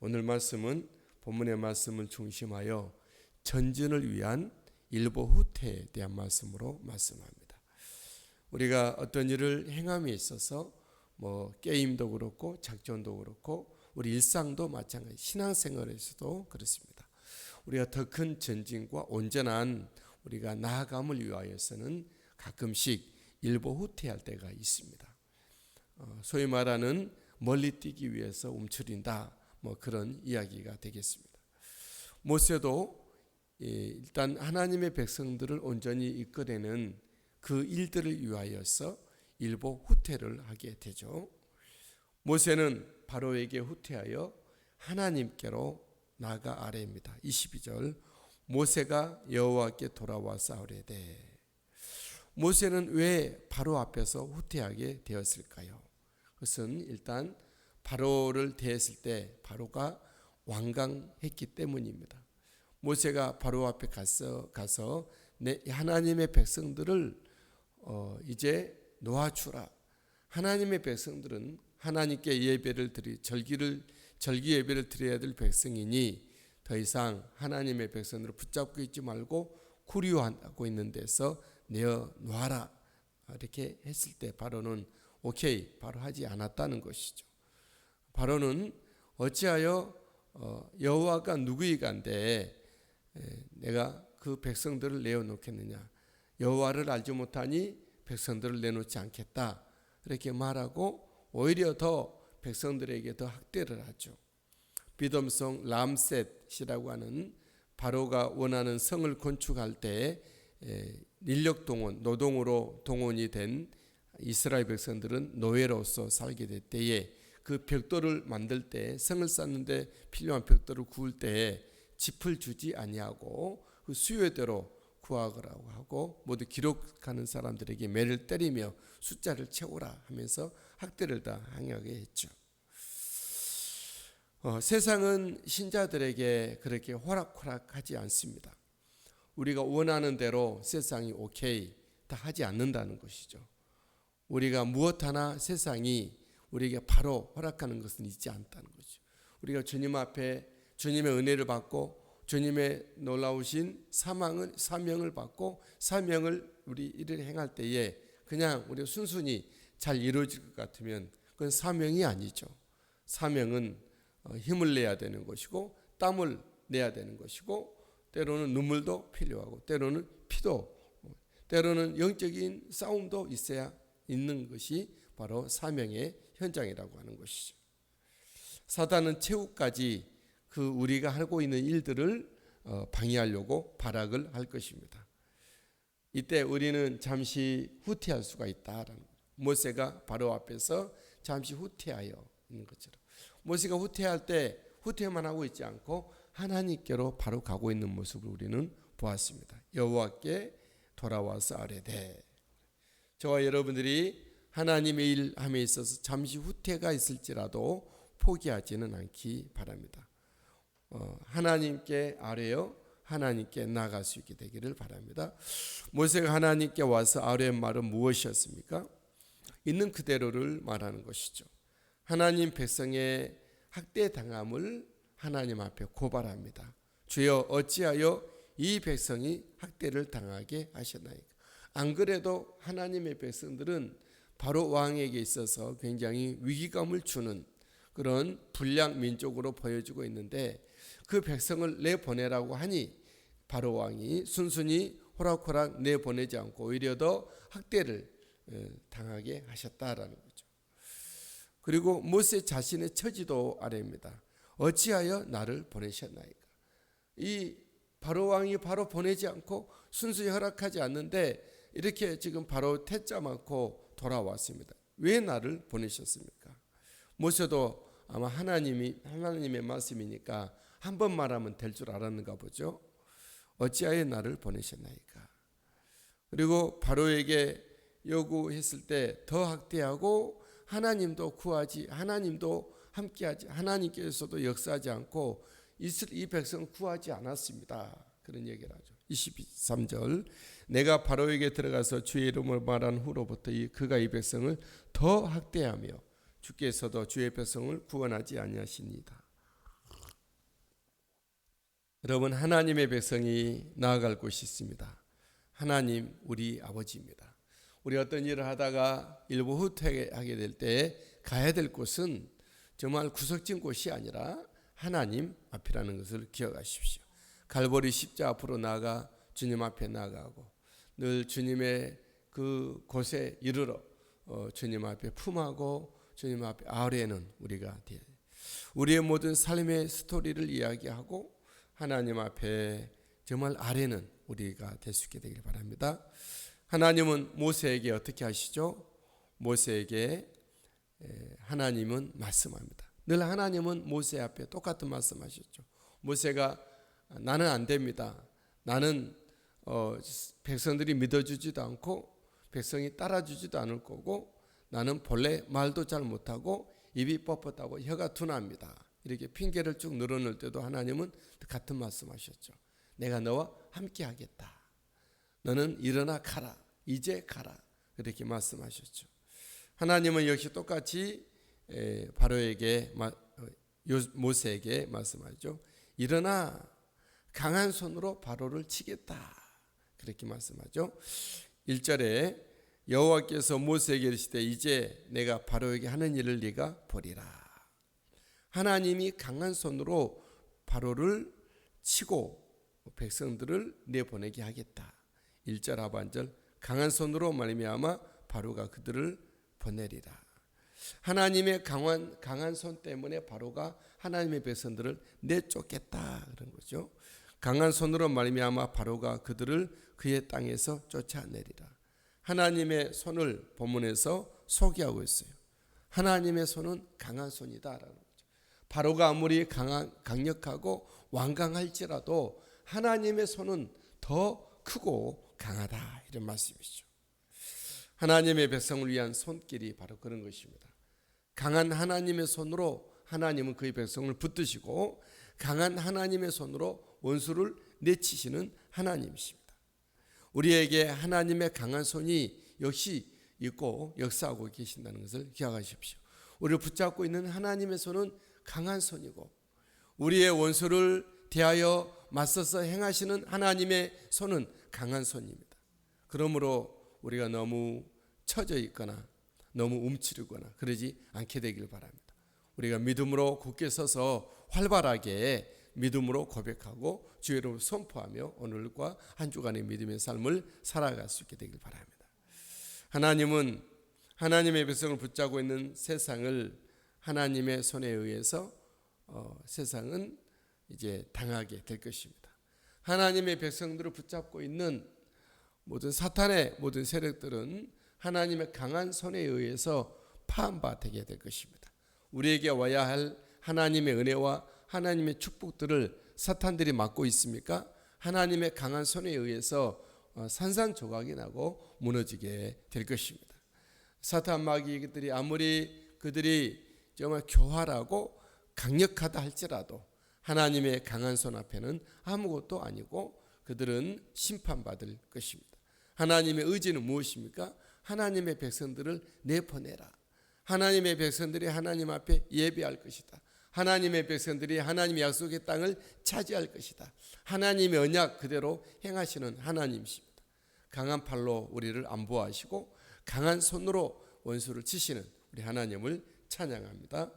오늘 말씀은 본문의 말씀을 중심하여 전진을 위한 일보 후퇴에 대한 말씀으로 말씀합니다. 우리가 어떤 일을 행함에 있어서 게임도 그렇고 작전도 그렇고 우리 일상도 마찬가지, 신앙생활에서도 그렇습니다. 우리가 더 큰 전진과 온전한 우리가 나아감을 위하여서는 가끔씩 일보 후퇴할 때가 있습니다. 소위 말하는 멀리 뛰기 위해서 움츠린다, 그런 이야기가 되겠습니다. 모세도 일단 하나님의 백성들을 온전히 이끌어내는 그 일들을 위하여서 일보 후퇴를 하게 되죠. 모세는 바로에게 후퇴하여 하나님께로 나아가 아뢰입니다. 22절, 모세가 여호와께 돌아와 싸우려되. 모세는 왜 바로 앞에서 후퇴하게 되었을까요? 그것은 일단 바로를 대했을 때 바로가 완강했기 때문입니다. 모세가 바로 앞에 가서 하나님의 백성들을 이제 놓아주라. 하나님의 백성들은 하나님께 예배를 절기 예배를 드려야 될 백성이니 더 이상 하나님의 백성들을 붙잡고 있지 말고 구류하고 있는 데서 내어 놓아라. 이렇게 했을 때 바로는 오케이, 바로 하지 않았다는 것이죠. 바로는 어찌하여 여호와가 누구이간데 내가 그 백성들을 내어놓겠느냐, 여호와를 알지 못하니 백성들을 내놓지 않겠다, 이렇게 말하고 오히려 더 백성들에게 더 학대를 하죠. 비dom성 람셋이라고 하는 바로가 원하는 성을 건축할 때 인력 동원, 노동으로 동원이 된 이스라엘 백성들은 노예로서 살게 될 때에 그 벽돌을 만들 때, 성을 쌓는데 필요한 벽돌을 구울 때에 짚을 주지 아니하고 그 수요대로 구하라고 하고 모두 기록하는 사람들에게 매를 때리며 숫자를 채우라 하면서 학대를 다 행하게 했죠. 세상은 신자들에게 그렇게 호락호락하지 않습니다. 우리가 원하는 대로 세상이 오케이 다 하지 않는다는 것이죠. 우리가 무엇 하나 세상이 우리에게 바로 허락하는 것은 있지 않다는 거죠. 우리가 주님 앞에 주님의 은혜를 받고 주님의 놀라우신 사명을 받고 사명을 우리 일을 행할 때에 그냥 우리가 순순히 잘 이루어질 것 같으면 그건 사명이 아니죠. 사명은 힘을 내야 되는 것이고 땀을 내야 되는 것이고 때로는 눈물도 필요하고 때로는 피도, 때로는 영적인 싸움도 있어야 있는 것이 바로 사명의 현장이라고 하는 것이죠. 사단은 최후까지 그 우리가 하고 있는 일들을 방해하려고 발악을 할 것입니다. 이때 우리는 잠시 후퇴할 수가 있다라는 거죠. 모세가 바로 앞에서 잠시 후퇴하여 있는 것처럼 모세가 후퇴할 때 후퇴만 하고 있지 않고 하나님께로 바로 가고 있는 모습을 우리는 보았습니다. 여호와께 돌아와서 아뢰되. 저와 여러분들이 하나님의 일함에 있어서 잠시 후퇴가 있을지라도 포기하지는 않기 바랍니다. 하나님께 아뢰어 하나님께 나아갈 수 있게 되기를 바랍니다. 모세가 하나님께 와서 아뢰은 말은 무엇이었습니까? 있는 그대로를 말하는 것이죠. 하나님 백성의 학대당함을 하나님 앞에 고발합니다. 주여 어찌하여 이 백성이 학대를 당하게 하셨나이까? 안 그래도 하나님의 백성들은 바로 왕에게 있어서 굉장히 위기감을 주는 그런 불량 민족으로 보여지고 있는데 그 백성을 내보내라고 하니 바로 왕이 순순히 호락호락 내보내지 않고 오히려 더 학대를 당하게 하셨다라는 거죠. 그리고 모세 자신의 처지도 아래입니다. 어찌하여 나를 보내셨나이까? 이 바로 왕이 바로 보내지 않고 순순히 허락하지 않는데 이렇게 지금 바로 태자 많고 돌아왔습니다. 왜 나를 보내셨습니까? 모세도 아마 하나님의 말씀이니까 한 번 말하면 될 줄 알았는가 보죠. 어찌하여 나를 보내셨나이까? 그리고 바로에게 요구했을 때 더 학대하고 하나님도 구하지, 하나님도 함께하지, 하나님께서도 역사하지 않고 이 백성을 구하지 않았습니다. 그런 얘기를 하죠. 23절, 내가 바로에게 들어가서 주의 이름을 말한 후로부터 그가 이 백성을 더 학대하며 주께서도 주의 백성을 구원하지 아니하시니이다. 여러분, 하나님의 백성이 나아갈 곳이 있습니다. 하나님 우리 아버지입니다. 우리 어떤 일을 하다가 일부 후퇴하게 될 때 가야 될 곳은 정말 구석진 곳이 아니라 하나님 앞이라는 것을 기억하십시오. 갈보리 십자 앞으로 나아가 주님 앞에 나아가고 늘 주님의 그 곳에 이르러 주님 앞에 품하고 주님 앞에 아뢰는 우리가 우리의 모든 삶의 스토리를 이야기하고 하나님 앞에 정말 아뢰는 우리가 될 수 있게 되길 바랍니다. 하나님은 모세에게 어떻게 하시죠? 모세에게 하나님은 말씀합니다. 늘 하나님은 모세 앞에 똑같은 말씀하셨죠. 모세가 나는 안 됩니다. 나는 백성들이 믿어주지도 않고 백성이 따라주지도 않을 거고 나는 본래 말도 잘 못하고 입이 뻣뻣하고 혀가 둔합니다. 이렇게 핑계를 쭉 늘어놓을 때도 하나님은 같은 말씀하셨죠. 내가 너와 함께 하겠다. 너는 일어나 가라. 이제 가라. 그렇게 말씀하셨죠. 하나님은 역시 똑같이 바로에게 모세에게 말씀하죠. 일어나 강한 손으로 바로를 치겠다. 그렇게 말씀하죠. 1절에 여호와께서 모세에게 이르시되 이제 내가 바로에게 하는 일을 네가 보리라. 하나님이 강한 손으로 바로를 치고 백성들을 내보내게 하겠다. 1절 하반절 강한 손으로 말미암아 바로가 그들을 보내리라. 하나님의 강한 손 때문에 바로가 하나님의 백성들을 내쫓겠다 그런 거죠. 강한 손으로 말미암아 바로가 그들을 그의 땅에서 쫓아내리라. 하나님의 손을 본문에서 소개하고 있어요. 하나님의 손은 강한 손이다라는 거죠. 바로가 아무리 강력하고 완강할지라도 하나님의 손은 더 크고 강하다 이런 말씀이죠. 하나님의 백성을 위한 손길이 바로 그런 것입니다. 강한 하나님의 손으로 하나님은 그의 백성을 붙드시고 강한 하나님의 손으로 원수를 내치시는 하나님이십니다. 우리에게 하나님의 강한 손이 역시 있고 역사하고 계신다는 것을 기억하십시오. 우리를 붙잡고 있는 하나님의 손은 강한 손이고 우리의 원수를 대하여 맞서서 행하시는 하나님의 손은 강한 손입니다. 그러므로 우리가 너무 처져 있거나 너무 움츠리거나 그러지 않게 되길 바랍니다. 우리가 믿음으로 굳게 서서 활발하게 믿음으로 고백하고 주의 이름을 선포하며 오늘과 한 주간의 믿음의 삶을 살아갈 수 있게 되길 바랍니다. 하나님은 하나님의 백성을 붙잡고 있는 세상을 하나님의 손에 의해서 세상은 이제 당하게 될 것입니다. 하나님의 백성들을 붙잡고 있는 모든 사탄의 모든 세력들은 하나님의 강한 손에 의해서 파함바 되게 될 것입니다. 우리에게 와야 할 하나님의 은혜와 하나님의 축복들을 사탄들이 막고 있습니까? 하나님의 강한 손에 의해서 산산조각이 나고 무너지게 될 것입니다. 사탄 마귀들이 아무리 그들이 정말 교활하고 강력하다 할지라도 하나님의 강한 손 앞에는 아무것도 아니고 그들은 심판받을 것입니다. 하나님의 의지는 무엇입니까? 하나님의 백성들을 내보내라. 하나님의 백성들이 하나님 앞에 예배할 것이다. 하나님의 백성들이 하나님의 약속의 땅을 차지할 것이다. 하나님의 언약 그대로 행하시는 하나님이십니다. 강한 팔로 우리를 안보하시고 강한 손으로 원수를 치시는 우리 하나님을 찬양합니다.